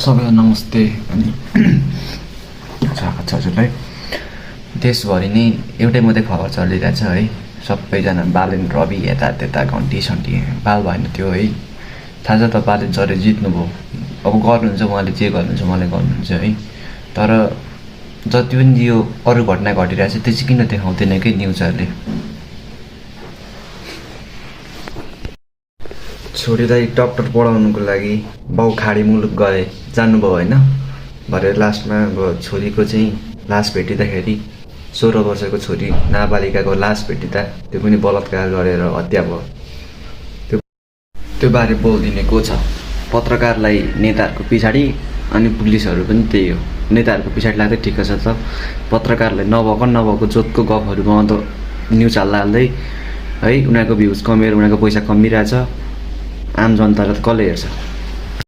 सबैलाई नमस्ते अनि स्वागत छ हजुरलाई। देशभरि नै एउटै मात्रै खबर चलिरहेछ है। सबैजना बालेन रवि यता त्यता घन्टी सन्टी बाल भएन त्यो है। थाहा छ त बालेन सरले जित्नुभयो। अब गर्नुहुन्छ उहाँले जे गर्नुहुन्छ उहाँले गर्नुहुन्छ है। तर जति पनि यो अरू घटना घटिरहेछ त्यो चाहिँ किन देखाउँदैन कि न्युजहरूले। छोरीलाई डक्टर पढाउनुको लागि बाउ खाडी मुलुक गए जानुभयो होइन। भरे लास्टमा अब छोरीको चाहिँ लास भेटिँदाखेरि 16 वर्षको छोरी नाबालिकाको लास भेटिँदा त्यो पनि बलात्कार गरेर हत्या भयो। त्यो बारे बोलिदिने को छ? पत्रकारलाई नेताहरूको पछाडि अनि पुलिसहरू पनि त्यही हो। नेताहरूको पछाडि लाग्दै ठिक छ त, पत्रकारलाई नभएको जोतको गफहरू त न्युज हाल्दै है उनीहरूको भ्युज कमेर उनीहरूको पैसा कमिरहेछ। आम जनतालाई त कसले हेर्छ?